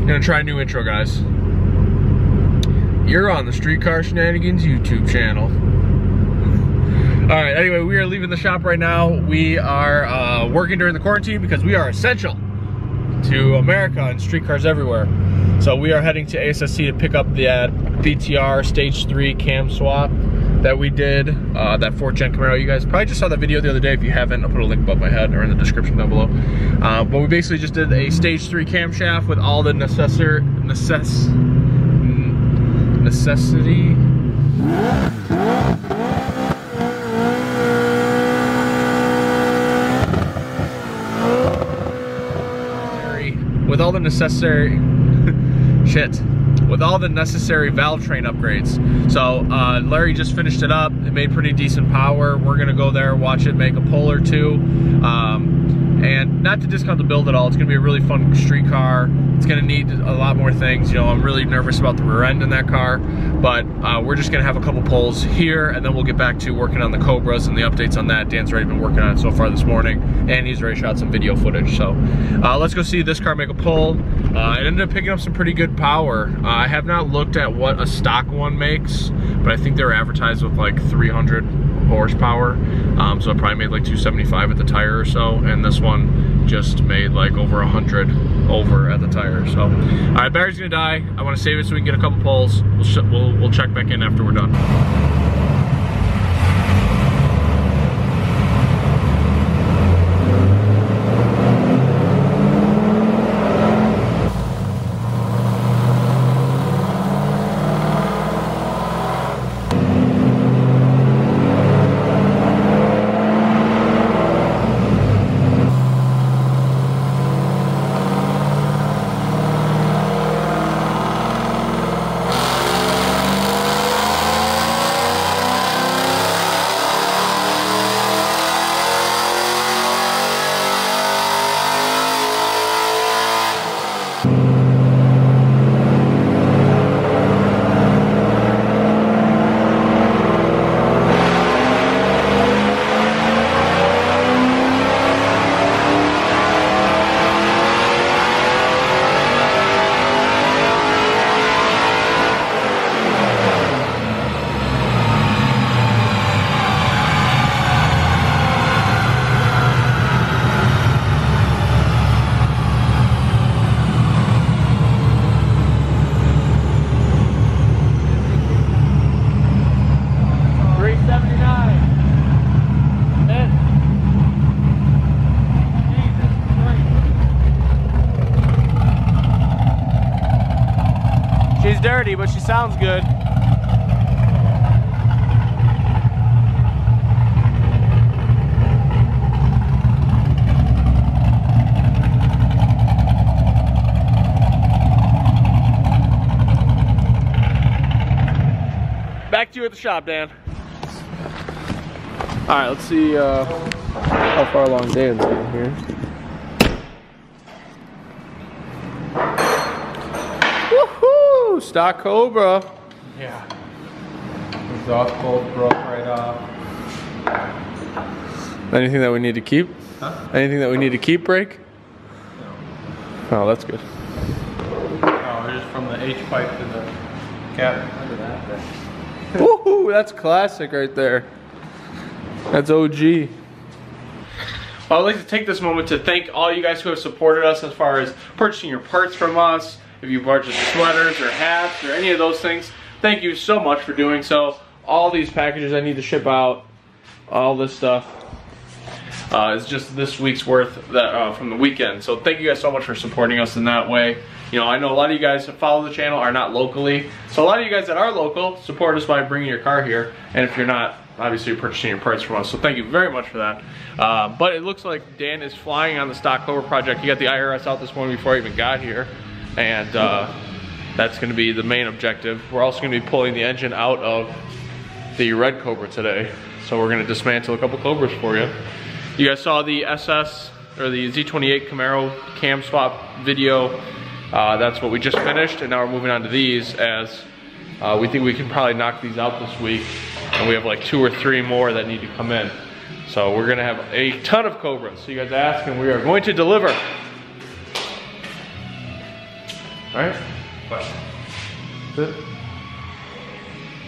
Gonna try a new intro, guys. You're on the Streetcar Shenanigans YouTube channel. All right, anyway, we are leaving the shop right now. We are working during the quarantine because we are essential to America and streetcars everywhere. So we are heading to ASSC to pick up the BTR Stage 3 cam swap that we did, that 4th gen Camaro. You guys probably just saw that video the other day. If you haven't, I'll put a link above my head or in the description down below. But we basically just did a Stage 3 camshaft with all the necessity. With all the necessary with all the necessary valve train upgrades. So Larry just finished it up. It made pretty decent power. We're gonna go there, watch it make a pull or two. And not to discount the build at all, it's gonna be a really fun street car. It's gonna need a lot more things. You know, I'm really nervous about the rear end in that car, but we're just gonna have a couple pulls here, and then we'll get back to working on the Cobras and the updates on that. Dan's already been working on it so far this morning, and he's already shot some video footage. So let's go see this car make a pull. It ended up picking up some pretty good power. I have not looked at what a stock one makes, but I think they were advertised with like 300 horsepower. So it probably made like 275 at the tire or so, and this one just made like over 100 over at the tire. So, all right, battery's gonna die. I want to save it so we can get a couple pulls. We'll check back in after we're done. She's dirty, but she sounds good. Back to you at the shop, Dan. All right, let's see how far along Dan's getting here. Woohoo! Stock Cobra. Yeah. Exhaust bolt broke right off. Anything that we need to keep? Huh? Anything that we need to keep, break? No. Oh, that's good. Oh, just from the H pipe to the cap. Look at that. Woohoo! That's classic right there. That's OG. Well, I'd like to take this moment to thank all you guys who have supported us as far as purchasing your parts from us. If you purchased sweaters or hats or any of those things, thank you so much for doing so. All these packages I need to ship out, all this stuff, is just this week's worth that, from the weekend. So thank you guys so much for supporting us in that way. You know, I know a lot of you guys that follow the channel are not locally. So a lot of you guys that are local support us by bringing your car here. And if you're not, obviously you're purchasing your parts from us. So thank you very much for that. But it looks like Dan is flying on the stock Cobra project. He got the IRS out this morning before I even got here. And that's gonna be the main objective. We're also gonna be pulling the engine out of the red Cobra today. So we're gonna dismantle a couple Cobras for you. You guys saw the SS, or the Z28 Camaro cam swap video. That's what we just finished, and now we're moving on to these, as we think we can probably knock these out this week. And we have like 2 or 3 more that need to come in. So we're gonna have a ton of Cobras. So you guys ask, and we are going to deliver. Alright? But That's it.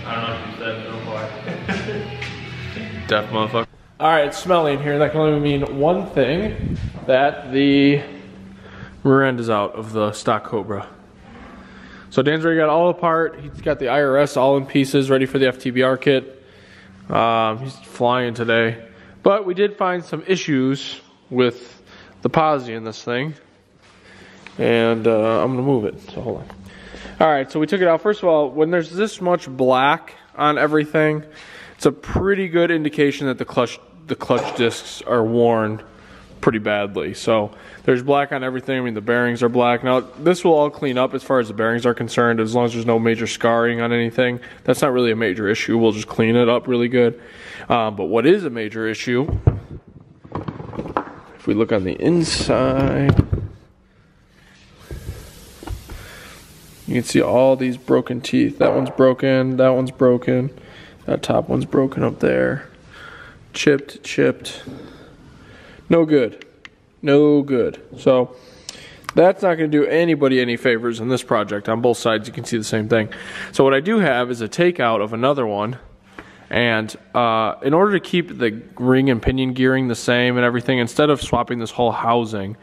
I don't know if you said no boy. Deaf motherfucker. Alright, it's smelly in here. That can only mean one thing. That the rear end is out of the stock Cobra. So Dan's already got all apart. He's got the IRS all in pieces, ready for the FTBR kit. He's flying today. But we did find some issues with the posi in this thing. And I'm gonna move it, so hold on. Alright, so we took it out. First of all, when there's this much black on everything, it's a pretty good indication that the clutch discs are worn pretty badly. So there's black on everything. I mean, the bearings are black. Now, this will all clean up as far as the bearings are concerned, as long as there's no major scarring on anything. That's not really a major issue. We'll just clean it up really good. But what is a major issue, if we look on the inside, you can see all these broken teeth. That one's broken, that one's broken, that top one's broken up there. Chipped. No good. No good. So that's not going to do anybody any favors in this project. On both sides you can see the same thing. So what I do have is a takeout of another one. And in order to keep the ring and pinion gearing the same and everything, instead of swapping this whole housing,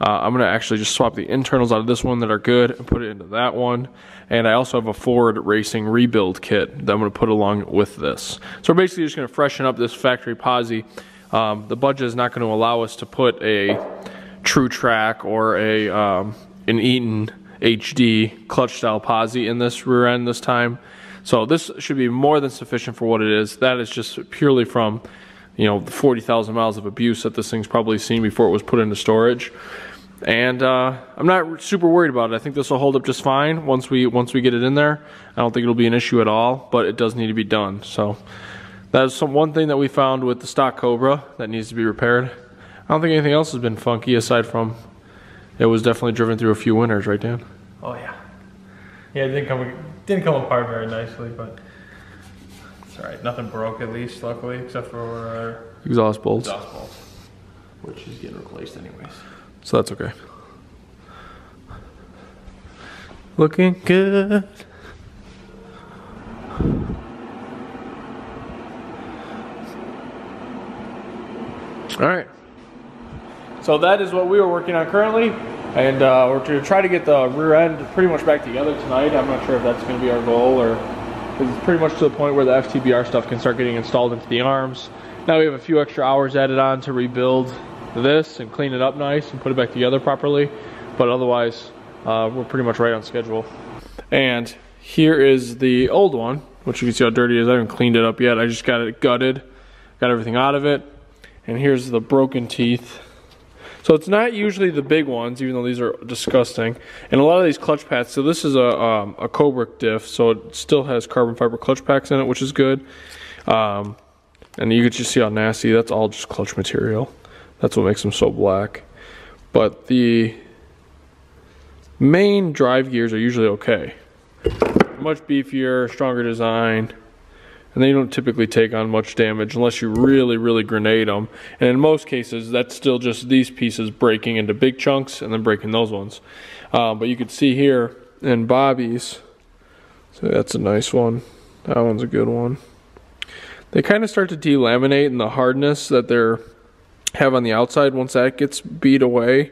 I'm going to actually just swap the internals out of this one that are good and put it into that one. And I also have a Ford Racing rebuild kit that I'm going to put along with this. So we're basically just going to freshen up this factory posi. The budget is not going to allow us to put a True Track or an Eaton HD clutch style posi in this rear end this time. So this should be more than sufficient for what it is. That is just purely from, you know, the 40,000 miles of abuse that this thing's probably seen before it was put into storage. And I'm not super worried about it. I think this will hold up just fine once we get it in there. I don't think it'll be an issue at all, but it does need to be done. So that is one thing that we found with the stock Cobra that needs to be repaired. I don't think anything else has been funky aside from it was definitely driven through a few winters, right, Dan? Oh yeah. Yeah, it didn't come apart very nicely, but it's alright. Nothing broke at least, luckily, except for our exhaust bolts, which is getting replaced anyways. So that's okay. Looking good. All right. So that is what we were working on currently, and we're going to try to get the rear end pretty much back together tonight. I'm not sure if that's going to be our goal, or because it's pretty much to the point where the FTBR stuff can start getting installed into the arms. Now we have a few extra hours added on to rebuild this and clean it up nice and put it back together properly, but otherwise we're pretty much right on schedule. And here is the old one, which you can see how dirty it is. I haven't cleaned it up yet. I just got it gutted, got everything out of it. And here's the broken teeth. So it's not usually the big ones, even though these are disgusting. And a lot of these clutch pads, so this is a Cobra diff, so it still has carbon fiber clutch packs in it, which is good. And you can just see how nasty, that's all just clutch material. That's what makes them so black. But the main drive gears are usually okay. Much beefier, stronger design. And they don't typically take on much damage unless you really grenade them. And in most cases, that's still just these pieces breaking into big chunks and then breaking those ones. But you can see here in Bobby's, so that's a nice one. That one's a good one. They kind of start to delaminate in the hardness that they're have on the outside. Once that gets beat away,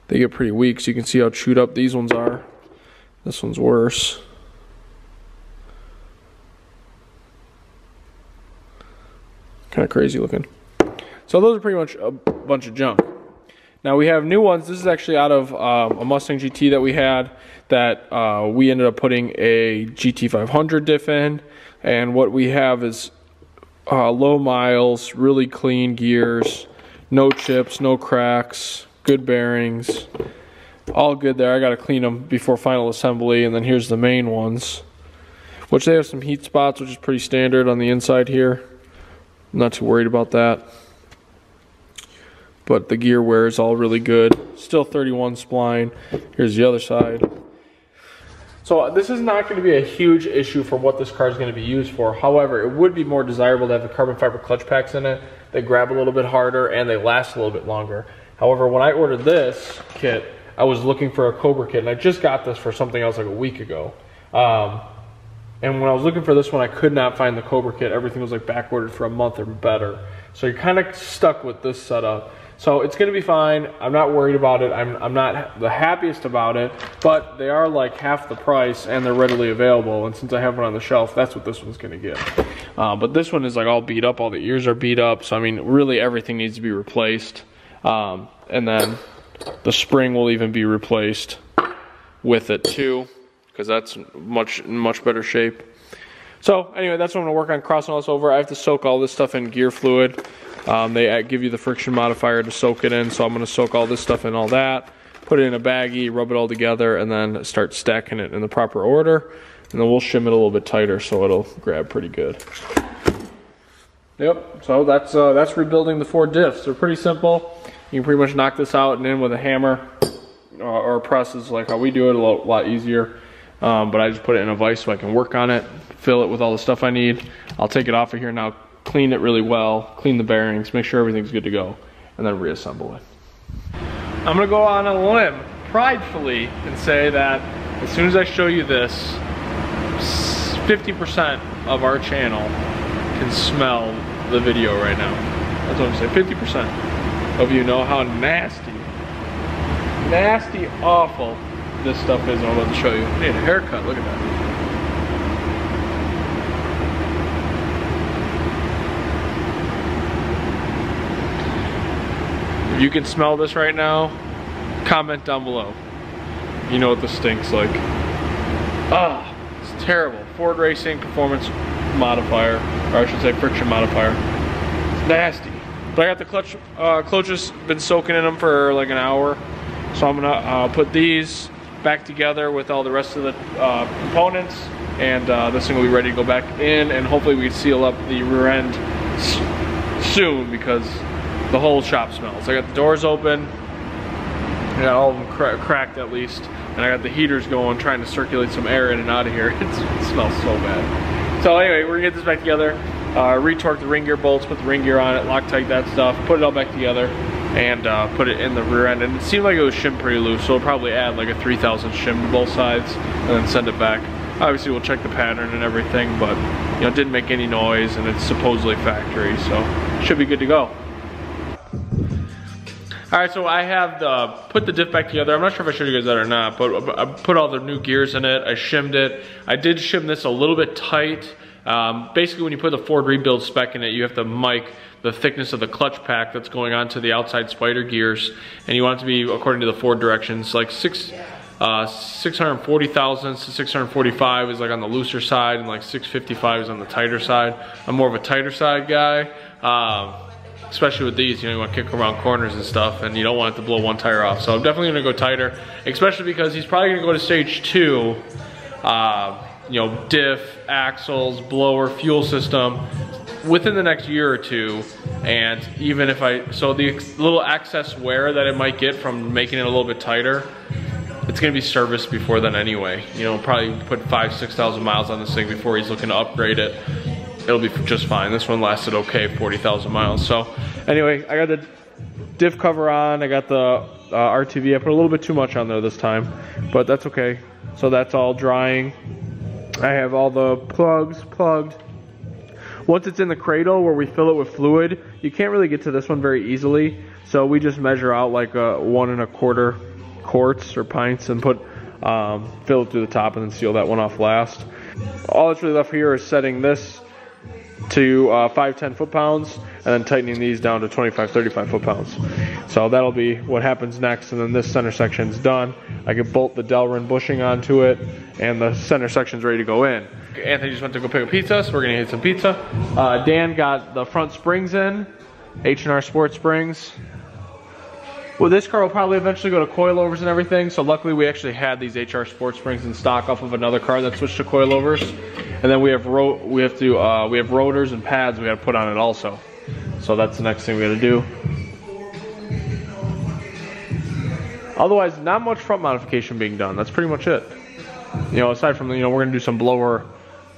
they get pretty weak. So you can see how chewed up these ones are. This one's worse. Kind of crazy looking. So those are pretty much a bunch of junk. Now we have new ones. This is actually out of a Mustang GT that we had that we ended up putting a GT500 diff in. And what we have is low miles, really clean gears, no chips, no cracks, good bearings, all good there. I got to clean them before final assembly. And then here's the main ones, which they have some heat spots, which is pretty standard on the inside here. Not too worried about that. But the gear wear is all really good. Still 31 spline. Here's the other side. So this is not going to be a huge issue for what this car is going to be used for. However, it would be more desirable to have the carbon fiber clutch packs in it. They grab a little bit harder and they last a little bit longer. However, when I ordered this kit, I was looking for a Cobra kit, and I just got this for something else like a week ago. And when I was looking for this one, I could not find the Cobra kit. Everything was like back ordered for a month or better. So you're kind of stuck with this setup. So it's gonna be fine. I'm not worried about it. I'm not the happiest about it, but they are like half the price and they're readily available. And since I have one on the shelf, that's what this one's gonna get. But this one is like all beat up. All the ears are beat up. So I mean, really everything needs to be replaced. And then the spring will even be replaced with it too, because that's much better shape. So anyway, that's what I'm gonna work on, crossing all this over. I have to soak all this stuff in gear fluid. They give you the friction modifier to soak it in, so I'm gonna soak all this stuff in all that, put it in a baggie, rub it all together, and then start stacking it in the proper order. And then we'll shim it a little bit tighter so it'll grab pretty good. Yep, so that's rebuilding the 4 diffs. They're pretty simple. You can pretty much knock this out and in with a hammer or a press is like how we do it, a lot easier. But I just put it in a vise so I can work on it, fill it with all the stuff I need. I'll take it off of here now, clean it really well, clean the bearings, make sure everything's good to go, and then reassemble it. I'm gonna go on a limb, pridefully, and say that as soon as I show you this, 50% of our channel can smell the video right now. That's what I'm saying, 50% of you know how nasty, awful this stuff is. I'm about to show you. I need a haircut, look at that. If you can smell this right now, comment down below. You know what this stinks like. Ah, it's terrible. Ford Racing Performance Modifier, or I should say friction modifier. It's nasty. But I got the clutches been soaking in them for like an hour. So I'm gonna put these back together with all the rest of the components, and this thing will be ready to go back in, and hopefully we can seal up the rear end soon, because the whole shop smells. I got the doors open, I got all of them cracked at least, and I got the heaters going, trying to circulate some air in and out of here. It smells so bad. So anyway, we're gonna get this back together, retorque the ring gear bolts, put the ring gear on it, Loctite that stuff, put it all back together, and put it in the rear end. And it seemed like it was shimmed pretty loose, so we'll probably add like a 3000 shim to both sides and then send it back. Obviously we'll check the pattern and everything, but you know, it didn't make any noise and it's supposedly factory, so should be good to go. Alright, so I have put the diff back together. I'm not sure if I showed you guys that or not, but I put all the new gears in it. I shimmed it. I did shim this a little bit tight. Basically, when you put the Ford rebuild spec in it, you have to mic the thickness of the clutch pack that's going onto the outside spider gears, and you want it to be according to the Ford directions, like 640 thousandths to 645 is like on the looser side, and like 655 is on the tighter side. I'm more of a tighter side guy. Especially with these, you know, you want to kick around corners and stuff, and you don't want it to blow one tire off. So I'm definitely going to go tighter, especially because he's probably going to go to stage 2. You know, diff, axles, blower, fuel system within the next year or two. And even if so the little excess wear that it might get from making it a little bit tighter, it's going to be serviced before then anyway. You know, probably put 5,000–6,000 miles on this thing before he's looking to upgrade it. It'll be just fine. This one lasted okay, 40,000 miles. So anyway, I got the diff cover on. I got the RTV. I put a little bit too much on there this time, but that's okay. So that's all drying. I have all the plugs plugged. Once it's in the cradle where we fill it with fluid, you can't really get to this one very easily. So we just measure out like 1 1/4 quarts or pints and put fill it through the top and then seal that one off last. All that's really left here is setting this to 5–10 foot-pounds and then tightening these down to 25–35 foot-pounds. So that'll be what happens next, and then this center section's done. I can bolt the Delrin bushing onto it, and the center section's ready to go in. Anthony just went to go pick up pizza, so we're gonna eat some pizza. Dan got the front springs in, H&R Sport springs. Well, this car will probably eventually go to coilovers and everything, so luckily we actually had these HR Sport springs in stock off of another car that switched to coilovers. And then we have rotors and pads we got to put on it also. So that's the next thing we got to do. Otherwise, not much front modification being done. That's pretty much it. You know, aside from, you know, we're gonna do some blower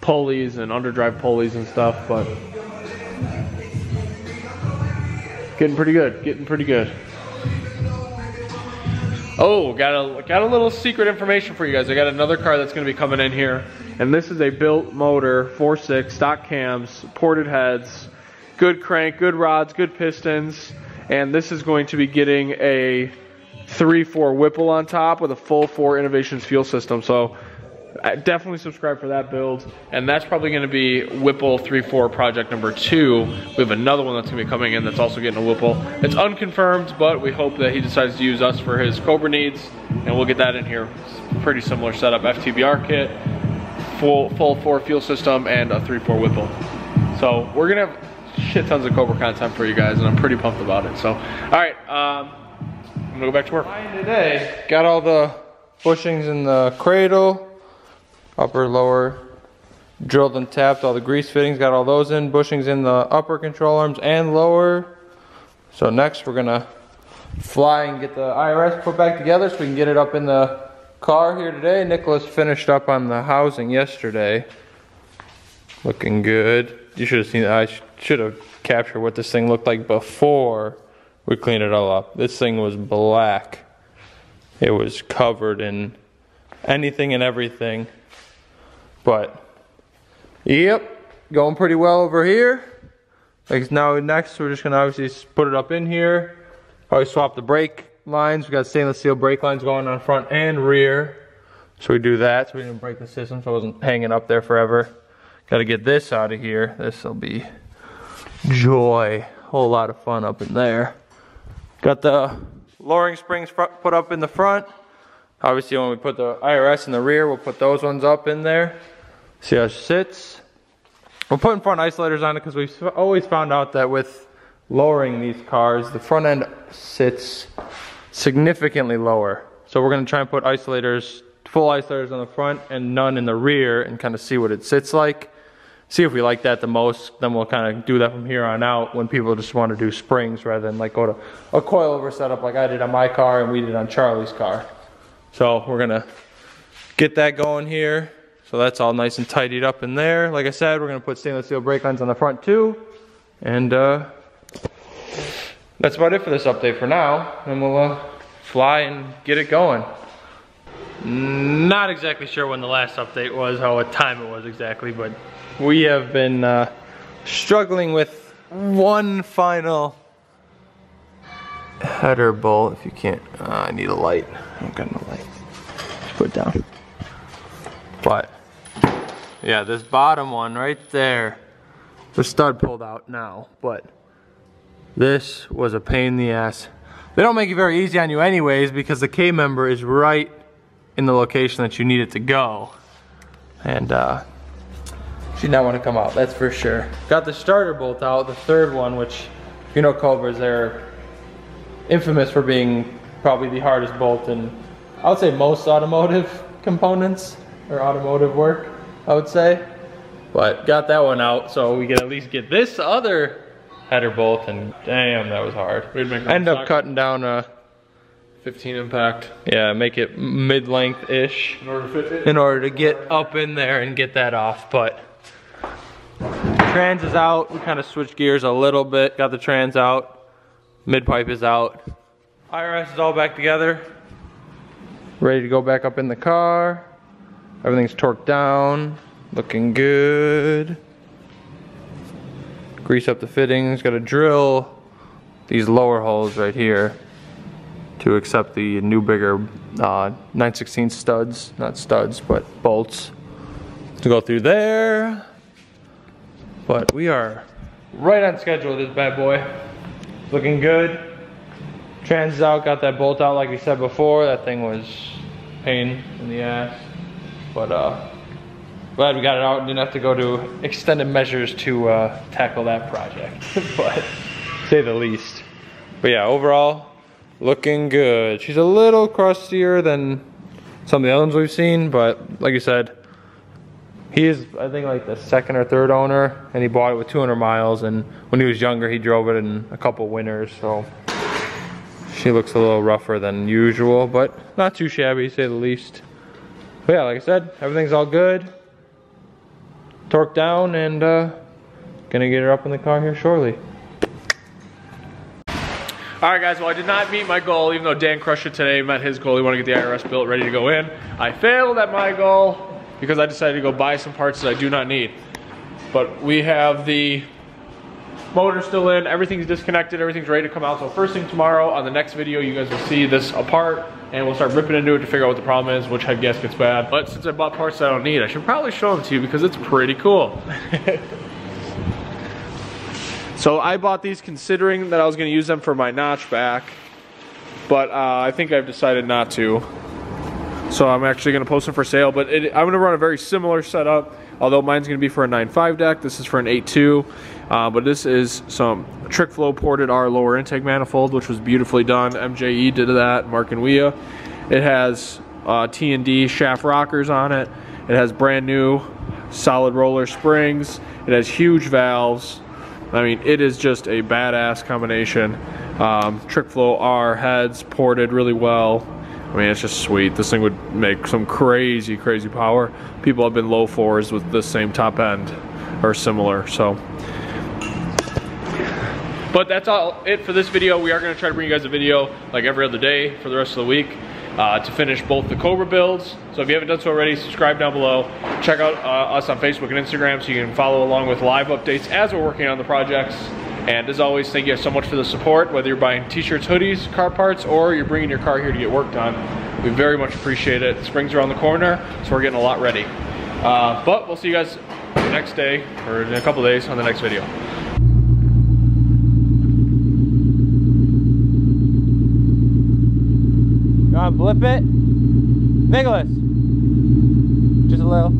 pulleys and underdrive pulleys and stuff, but getting pretty good. Oh, got a little secret information for you guys. I got another car that's gonna be coming in here, and this is a built motor, 4.6, stock cams, ported heads, good crank, good rods, good pistons, and this is going to be getting a 3.4 Whipple on top with a full 4 Innovations fuel system. So definitely subscribe for that build, and that's probably going to be Whipple 3.4 project number 2. We have another one that's going to be coming in that's also getting a Whipple. It's unconfirmed, but we hope that he decides to use us for his Cobra needs, and we'll get that in here. It's pretty similar setup, FTBR kit, full 4 fuel system, and a 3.4 Whipple. So we're going to have shit tons of Cobra content for you guys, and I'm pretty pumped about it. So, all right, I'm going to go back to work. Today, got all the bushings in the cradle, upper, lower, drilled and tapped, all the grease fittings, got all those in, bushings in the upper control arms and lower. So next we're gonna fly and get the IRS put back together so we can get it up in the car here today. Nicholas finished up on the housing yesterday. Looking good. You should have seen that. I should have captured what this thing looked like before we cleaned it all up. This thing was black. It was covered in anything and everything. But, yep, going pretty well over here. Like now next we're just gonna obviously put it up in here. Probably swap the brake lines. We got stainless steel brake lines going on front and rear. So we do that so we didn't break the system so it wasn't hanging up there forever. Gotta get this out of here. This'll be joy. Whole lot of fun up in there. Got the lowering springs put up in the front. Obviously when we put the IRS in the rear, we'll put those ones up in there. See how it sits. We're putting front isolators on it because we've always found out that with lowering these cars, the front end sits significantly lower. So we're gonna try and put isolators, full isolators on the front and none in the rear and kind of see what it sits like. See if we like that the most, then we'll kind of do that from here on out when people just want to do springs rather than like go to a coilover setup like I did on my car and we did on Charlie's car. So we're gonna get that going here. So that's all nice and tidied up in there. Like I said, we're gonna put stainless steel brake lines on the front too. And that's about it for this update for now. And we'll fly and get it going. Not exactly sure when the last update was, what time it was exactly, but we have been struggling with one final header bolt. If you can't, I need a light. I don't got no light. Just put it down. But yeah, this bottom one right there, the stud pulled out now, but this was a pain in the ass. They don't make it very easy on you anyways because the K member is right in the location that you need it to go. And she did not want to come out, that's for sure. Got the starter bolt out, the third one, which, you know, Cobras, they're infamous for being probably the hardest bolt in, I would say, most automotive components or automotive work, I would say. But got that one out so we can at least get this other header bolt, and damn, that was hard. End up cutting down a 15 impact. Yeah, make it mid-length-ish in order to get up in there and get that off. But trans is out. We kind of switched gears a little bit. Got the trans out. Mid-pipe is out. IRS is all back together. Ready to go back up in the car. Everything's torqued down. Looking good. Grease up the fittings. Got to drill these lower holes right here to accept the new bigger 9/16 studs, not studs, but bolts to go through there. But we are right on schedule with this bad boy. Looking good. Trans is out, got that bolt out like we said before. That thing was pain in the ass. But glad we got it out and didn't have to go to extended measures to tackle that project. But to say the least. But yeah, overall, looking good. She's a little crustier than some of the other ones we've seen, but like you said, he is, I think, like the second or third owner, and he bought it with 200 miles, and when he was younger, he drove it in a couple winters, so she looks a little rougher than usual, but not too shabby, to say the least. But yeah, like I said, everything's all good. Torqued down, and gonna get her up in the car here shortly. Alright guys, well I did not meet my goal, even though Dan crushed it today, met his goal. He wanted to get the IRS built, ready to go in. I failed at my goal because I decided to go buy some parts that I do not need. But we have the motor still in, everything's disconnected, everything's ready to come out. So first thing tomorrow, on the next video, you guys will see this apart, and we'll start ripping into it to figure out what the problem is, which head gasket's bad. But since I bought parts that I don't need, I should probably show them to you because it's pretty cool. So I bought these considering that I was going to use them for my notch back, but I think I've decided not to. So I'm actually going to post them for sale, but I'm going to run a very similar setup, although mine's going to be for a 9.5 deck. This is for an 8.2, but this is some trick flow ported R lower intake manifold, which was beautifully done. MJE did that, Mark and Wea. It has T&D shaft rockers on it. It has brand new solid roller springs. It has huge valves. I mean, it is just a badass combination. Trick flow R heads ported really well. I mean, it's just sweet. This thing would make some crazy, crazy power. People have been low fours with this same top end or similar, so. But that's all it for this video. We are gonna try to bring you guys a video like every other day for the rest of the week to finish both the Cobra builds. So if you haven't done so already, subscribe down below. Check out us on Facebook and Instagram so you can follow along with live updates as we're working on the projects. And as always, thank you so much for the support, whether you're buying t-shirts, hoodies, car parts, or you're bringing your car here to get work done. We very much appreciate it. Spring's around the corner, so we're getting a lot ready. But we'll see you guys the next day, or in a couple days, on the next video. You wanna blip it? Nicholas! Just a little.